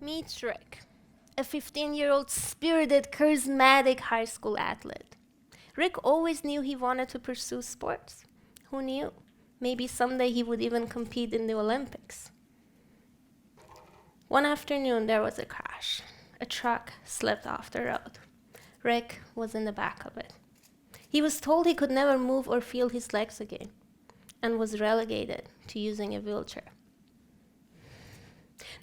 Meet Rick, a 15-year-old spirited, charismatic high school athlete. Rick always knew he wanted to pursue sports. Who knew? Maybe someday he would even compete in the Olympics. One afternoon, there was a crash. A truck slipped off the road. Rick was in the back of it. He was told he could never move or feel his legs again, and was relegated to using a wheelchair.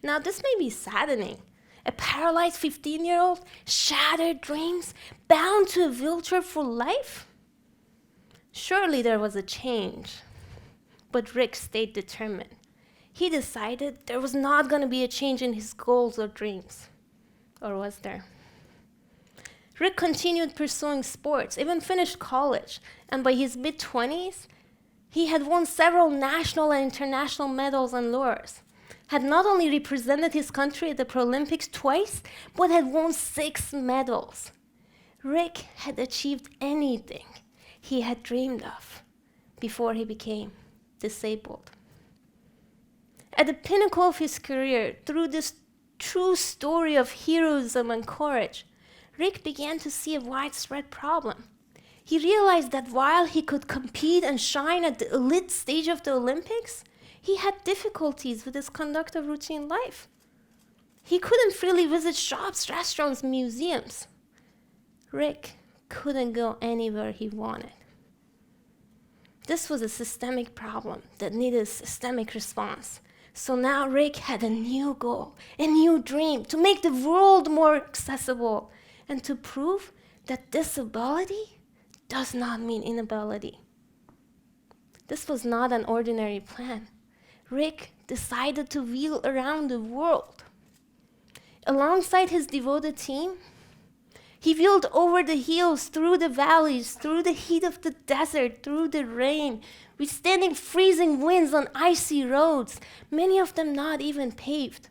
Now, this may be saddening. A paralyzed 15-year-old, shattered dreams, bound to a wheelchair for life? Surely there was a change. But Rick stayed determined. He decided there was not going to be a change in his goals or dreams. Or was there? Rick continued pursuing sports, even finished college, and by his mid-20s, he had won several national and international medals and lures, had not only represented his country at the Paralympics twice, but had won 6 medals. Rick had achieved anything he had dreamed of before he became disabled. At the pinnacle of his career, through this true story of heroism and courage, Rick began to see a widespread problem. He realized that while he could compete and shine at the elite stage of the Olympics, he had difficulties with his conduct of routine life. He couldn't freely visit shops, restaurants, museums. Rick couldn't go anywhere he wanted. This was a systemic problem that needed a systemic response. So now Rick had a new goal, a new dream, to make the world more accessible and to prove that disability does not mean inability. This was not an ordinary plan. Rick decided to wheel around the world. Alongside his devoted team, he wheeled over the hills, through the valleys, through the heat of the desert, through the rain, withstanding freezing winds on icy roads, many of them not even paved.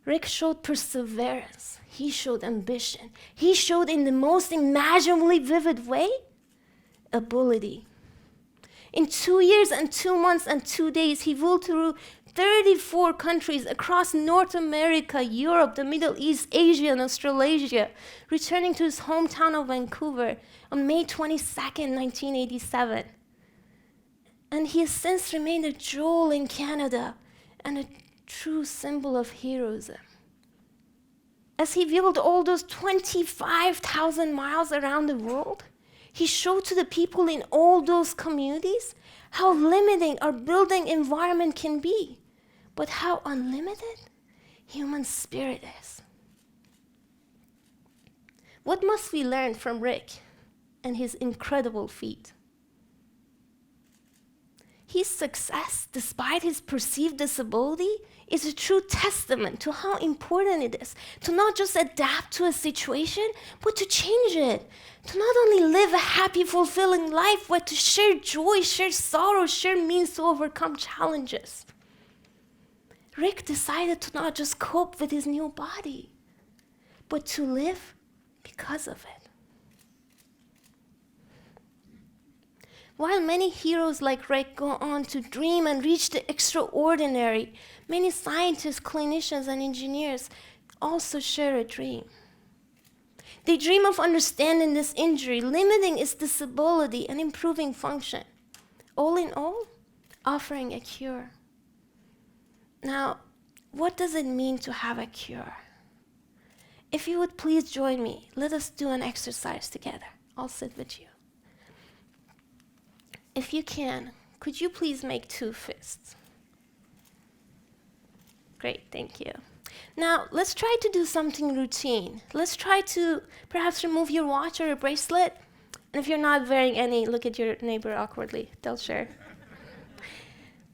Rick showed perseverance. He showed ambition. He showed in the most imaginably vivid way, ability. In 2 years and 2 months and 2 days, he wheeled through 34 countries across North America, Europe, the Middle East, Asia, and Australasia, returning to his hometown of Vancouver on May 22nd, 1987. And he has since remained a jewel in Canada and a true symbol of heroism. As he wheeled all those 25,000 miles around the world, he showed to the people in all those communities how limiting our building environment can be, but how unlimited human spirit is. What must we learn from Rick and his incredible feat? His success, despite his perceived disability, is a true testament to how important it is to not just adapt to a situation, but to change it. To not only live a happy, fulfilling life, but to share joy, share sorrow, share means to overcome challenges. Rick decided to not just cope with his new body, but to live because of it. While many heroes like Rick go on to dream and reach the extraordinary, many scientists, clinicians, and engineers also share a dream. They dream of understanding this injury, limiting its disability, and improving function. All in all, offering a cure. Now, what does it mean to have a cure? If you would please join me, let us do an exercise together. I'll sit with you. If you can, could you please make 2 fists? Great, thank you. Now, let's try to do something routine. Let's try to perhaps remove your watch or a bracelet. And if you're not wearing any, look at your neighbor awkwardly. They'll share.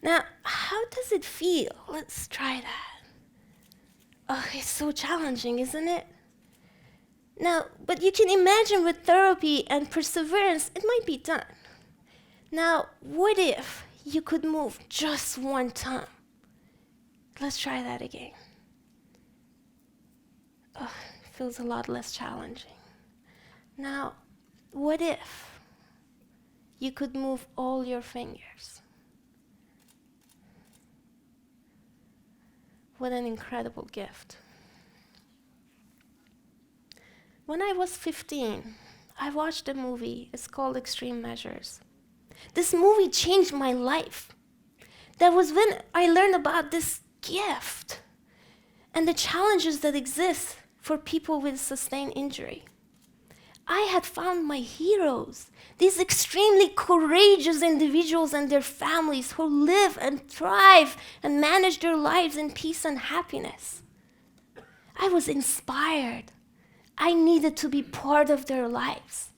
Now, how does it feel? Let's try that. Oh, it's so challenging, isn't it? Now, but you can imagine with therapy and perseverance, it might be done. Now, what if you could move just one time? Let's try that again. Oh, it feels a lot less challenging. Now, what if you could move all your fingers? what an incredible gift. When I was 15, I watched a movie. It's called Extreme Measures. This movie changed my life. That was when I learned about this gift and the challenges that exist for people with sustained injury. I had found my heroes, these extremely courageous individuals and their families who live and thrive and manage their lives in peace and happiness. I was inspired. I needed to be part of their lives.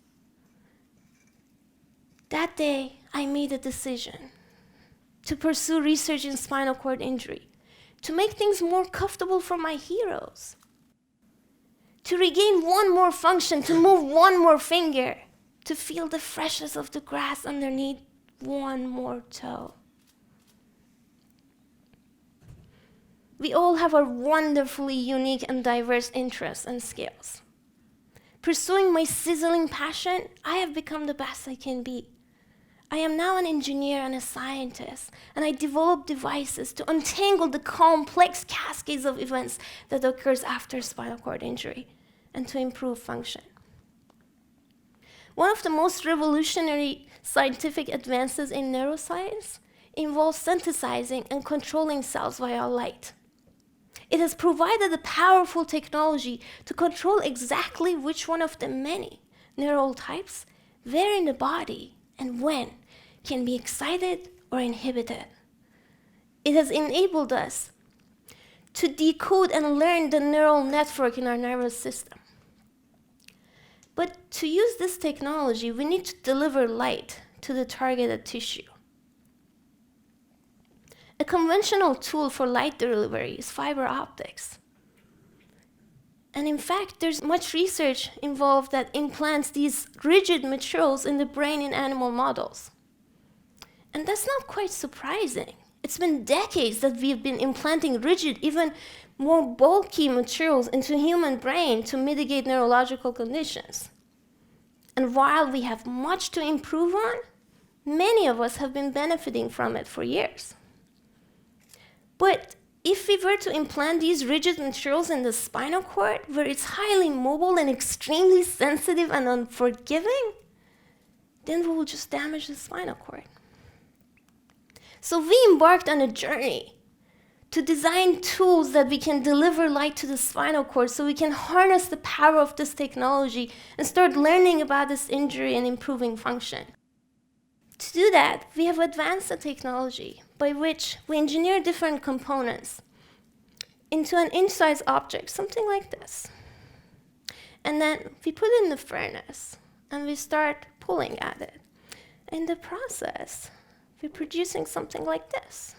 That day, I made a decision to pursue research in spinal cord injury, to make things more comfortable for my heroes, to regain one more function, to move one more finger, to feel the freshness of the grass underneath one more toe. We all have our wonderfully unique and diverse interests and skills. Pursuing my sizzling passion, I have become the best I can be. I am now an engineer and a scientist, and I develop devices to untangle the complex cascades of events that occurs after spinal cord injury and to improve function. One of the most revolutionary scientific advances in neuroscience involves synthesizing and controlling cells via light. It has provided a powerful technology to control exactly which one of the many neural types, where in the body, and when can be excited or inhibited. It has enabled us to decode and learn the neural network in our nervous system. But to use this technology, we need to deliver light to the targeted tissue. A conventional tool for light delivery is fiber optics. And in fact, there's much research involved that implants these rigid materials in the brain in animal models. And that's not quite surprising. It's been decades that we've been implanting rigid, even more bulky materials into human brain to mitigate neurological conditions. And while we have much to improve on, many of us have been benefiting from it for years. But if we were to implant these rigid materials in the spinal cord, where it's highly mobile and extremely sensitive and unforgiving, then we will just damage the spinal cord. So we embarked on a journey to design tools that we can deliver light to the spinal cord so we can harness the power of this technology and start learning about this injury and improving function. To do that, we have advanced the technology by which we engineer different components into an inch-sized object, something like this. And then we put it in the furnace and we start pulling at it. In the process, we're producing something like this.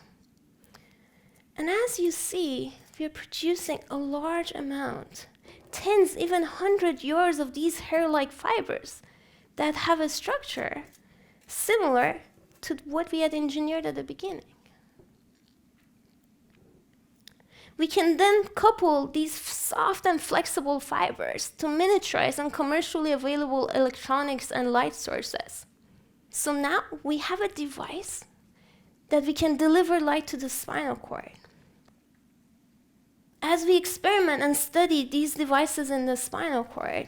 And as you see, we're producing a large amount, tens, even 100 yards of these hair-like fibers that have a structure similar to what we had engineered at the beginning. We can then couple these soft and flexible fibers to miniaturize and commercially available electronics and light sources. So now we have a device that we can deliver light to the spinal cord. As we experiment and study these devices in the spinal cord,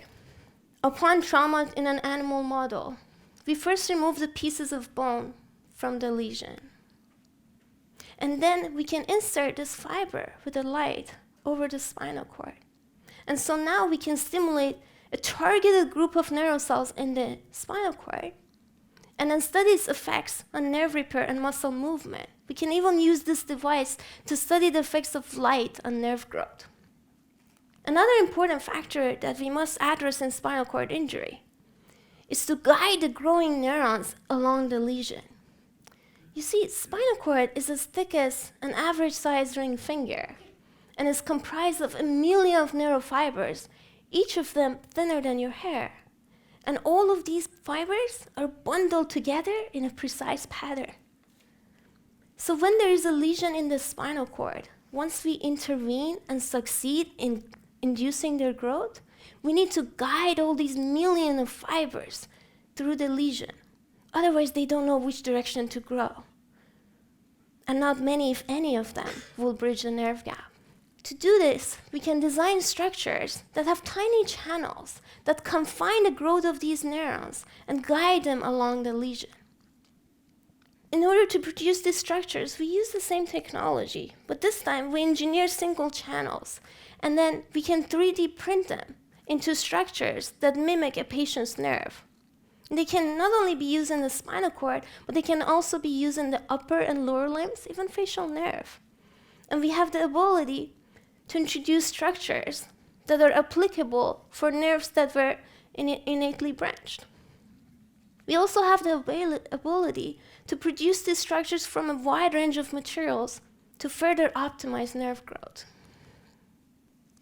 upon trauma in an animal model, we first remove the pieces of bone from the lesion. And then we can insert this fiber with a light over the spinal cord. And so now we can stimulate a targeted group of neural cells in the spinal cord and then study its effects on nerve repair and muscle movement. We can even use this device to study the effects of light on nerve growth. Another important factor that we must address in spinal cord injury is to guide the growing neurons along the lesion. You see, spinal cord is as thick as an average-sized ring finger and is comprised of 1 million of neurofibers, each of them thinner than your hair. And all of these fibers are bundled together in a precise pattern. So when there is a lesion in the spinal cord, once we intervene and succeed in inducing their growth, we need to guide all these millions of fibers through the lesion. Otherwise, they don't know which direction to grow. And not many, if any of them, will bridge the nerve gap. To do this, we can design structures that have tiny channels that confine the growth of these neurons and guide them along the lesion. In order to produce these structures, we use the same technology, but this time we engineer single channels, and then we can 3D print them into structures that mimic a patient's nerve. They can not only be used in the spinal cord, but they can also be used in the upper and lower limbs, even facial nerve. And we have the ability to introduce structures that are applicable for nerves that were innately branched. We also have the ability to produce these structures from a wide range of materials to further optimize nerve growth.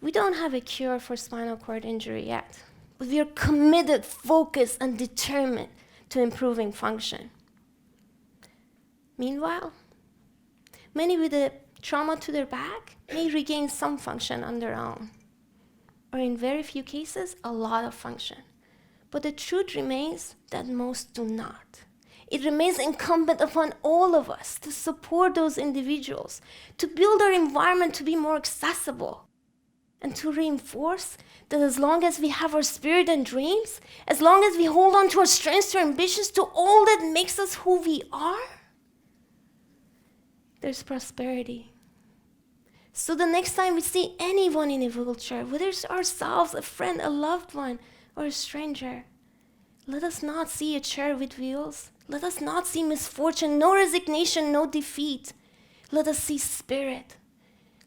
We don't have a cure for spinal cord injury yet, but we are committed, focused, and determined to improving function. Meanwhile, many with a trauma to their back may regain some function on their own, or in very few cases, a lot of function. But the truth remains that most do not. It remains incumbent upon all of us to support those individuals, to build our environment to be more accessible, and to reinforce that as long as we have our spirit and dreams, as long as we hold on to our strengths, to our ambitions, to all that makes us who we are, there's prosperity. So the next time we see anyone in a wheelchair, whether it's ourselves, a friend, a loved one, or a stranger, let us not see a chair with wheels. Let us not see misfortune, no resignation, no defeat. Let us see spirit.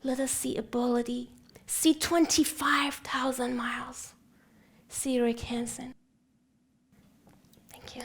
Let us see ability. See 25,000 miles. See Rick Hansen. Thank you.